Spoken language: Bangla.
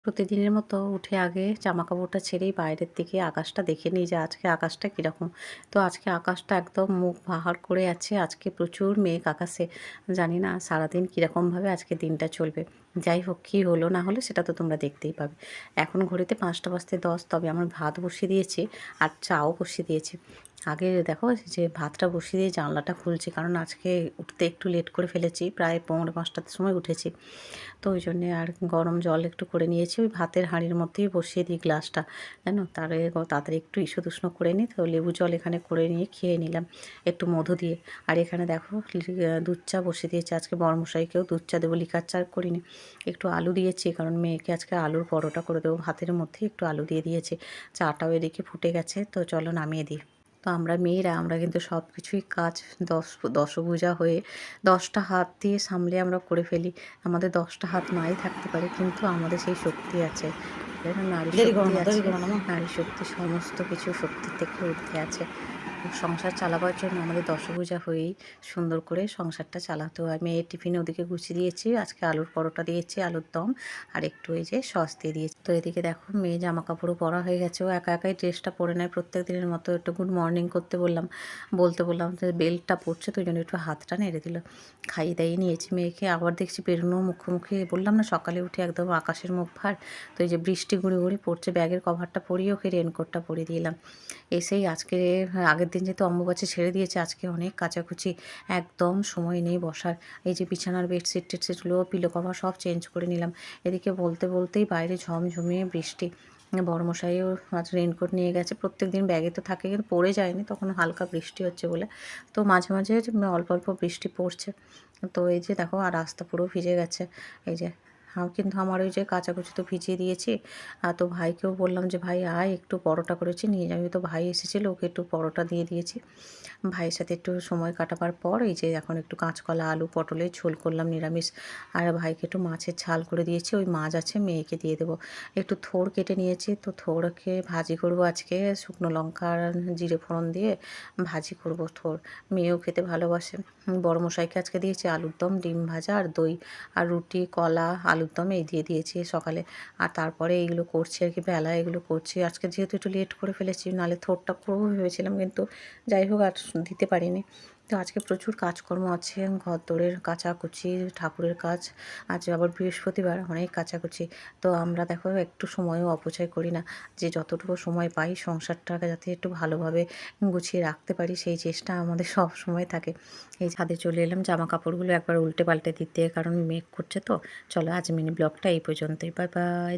প্রতিদিনের মতো উঠে আগে জামাকাপড়টা ছেড়েই বাইরের দিকে আকাশটা দেখে নিই যে আজকে আকাশটা কীরকম। তো আজকে আকাশটা একদম মুখ ভার করে আছে। আজকে প্রচুর মেঘ আকাশে। জানি না সারাদিন কীরকমভাবে আজকে দিনটা চলবে। যাই হোক, কী হলো না হলো সেটা তো তোমরা দেখতেই পাবে। এখন ঘড়িতে ৫টা বাজতে ১০, তবে আমার ভাত বসিয়ে দিয়েছি আর চাও বসিয়ে দিয়েছি। আগে দেখো যে ভাতটা বসিয়ে দিয়ে জানলাটা খুলছি, কারণ আজকে উঠতে একটু লেট করে ফেলেছি, প্রায় ৫:45টার সময় উঠেছি। তো ওই জন্যে আর গরম জল একটু করে নিয়েছি, ওই ভাতের হাঁড়ির মধ্যেই বসিয়ে দিই গ্লাসটা, জানো, তারে তাড়াতাড়ি একটু ইসুদুষ্ণ করে নিই। তো লেবু জল এখানে করে নিয়ে খেয়ে নিলাম একটু মধু দিয়ে। আর এখানে দেখো দুধ চা বসিয়ে দিয়েছি। আজকে বড়মশাইকেও দুধ চা দেবো, লিকার চা করিনি। একটু আলু দিয়েছি, কারণ মেয়েকে আজকে আলুর পরোটা করে দেবো, ভাতের মধ্যে একটু আলু দিয়ে দিয়েছি। চাটাও এদিকে ফুটে গেছে, তো চলো নামিয়ে দিই। তো আমরা মেয়েরা কিন্তু সব কিছুই কাজ দশভুজা হয়ে 10টা হাত দিয়ে সামলে আমরা করে ফেলি। আমাদের 10টা হাত নাই থাকতে পারে, কিন্তু আমাদের সেই শক্তি আছে। নারী শক্তি আছে। নারী শক্তি সমস্ত কিছু শক্তির থেকে ঊর্ধ্বে আছে। সংসার চালাবার জন্য আমাদের দশভুজা হয়েই সুন্দর করে সংসারটা চালাতে হয়। মেয়ের টিফিনে ওদিকে গুছিয়ে দিয়েছি, আজকে আলুর পরোটা দিয়েছি, আলুর দম আর একটু এই যে সস দিয়ে দিয়েছি। তো এদিকে দেখো মেয়ে জামা কাপড়ও পরা হয়ে গেছে, ও একা একাই ড্রেসটা পরে নেয় প্রত্যেক দিনের মতো। একটু গুড মর্নিং করতে বললাম যে বেল্টটা পড়ছে, তো ওই জন্য একটু হাতটা নেড়ে দিল। খাইয়ে দাইয়ে নিয়েছি মেয়েকে, আবার দেখছি বেরোনো মুখোমুখি। বললাম না সকালে উঠে একদম আকাশের মুখ ভার। তো এই যে বৃষ্টি গুঁড়ি গুঁড়ি পড়ছে, ব্যাগের কভারটা পরিয়ে ওকে রেনকোটটা পরিয়ে দিলাম। এসেই আজকে আগের দিন যেহেতু অম্বুবাচী ছেড়ে দিয়েছে, আজকে অনেক কাচাকুচি, একদম সময় নেই বসার। এই যে বিছানার বেডশিট টেডশিটগুলো, পিলো কভার সব চেঞ্জ করে নিলাম। এদিকে বলতে বলতেই বাইরে ঝমঝমিয়ে বৃষ্টি। বড়মশাইও আজ রেনকোট নিয়ে গেছে, প্রত্যেক দিন ব্যাগে তো থাকে, কিন্তু পড়ে যায়নি, তখন হালকা বৃষ্টি হচ্ছে বলে। তো মাঝে মাঝে অল্প অল্প বৃষ্টি পড়ছে। তো এই যে দেখো, আর রাস্তা পুরো ভিজে গেছে। এই যে কিন্তু আমার ওই যে কাচাকুচি তো ভিজিয়ে দিয়েছি। তো ভাইকেও বললাম যে ভাই আয়, একটু পরোটা করেছি নিয়ে যাবি। তো ভাই এসেছিলো, ওকে একটু পরোটা দিয়ে দিয়েছি। ভাইয়ের সাথে একটু সময় কাটাবার পর এই যে এখন একটু কাঁচকলা আলু পটলের ঝোল করলাম নিরামিষ। আর ভাইকে একটু মাছের ঝাল করে দিয়েছি, ওই মাছ আছে মেয়েকে দিয়ে দেবো। একটু থোড় কেটে নিয়েছি, তো থোড়কে ভাজি করব আজকে, শুকনো লঙ্কা আর জিরে ফোড়ন দিয়ে ভাজি করব থোড়। মেয়েও খেতে ভালোবাসে। বড়মশাইকে আজকে দিয়েছি আলুর দম, ডিম ভাজা আর দই, আর রুটি, কলা, আলুর দম এই দিয়ে দিয়েছি সকালে। আর তারপরে এইগুলো করছি আর কি, বেলা এগুলো করছি। আজকে যেহেতু একটু লেট করে ফেলেছি, নাহলে থোড়টা করবো ভেবেছিলাম, কিন্তু যাই হোক আর দিতে পারিনি। তো আজকে প্রচুর কাজকর্ম আছে, ঘরদোরের কাচাকুচি, ঠাকুরের কাজ। আজ আবার বৃহস্পতিবার, অনেক কাচাকুচি। তো আমরা দেখো একটু সময়ও অপচয় করি না, যে যতটুকু সময় পাই সংসারটাকে যাতে একটু ভালোভাবে গুছিয়ে রাখতে পারি, সেই চেষ্টা আমাদের সব সময় থাকে। এই ছাদে চলে এলাম জামা কাপড়গুলো একবার উল্টে পাল্টে দিতে, কারণ মেঘ করছে। তো চলো আজ মিনি ব্লগটা এই পর্যন্তই। Bye bye.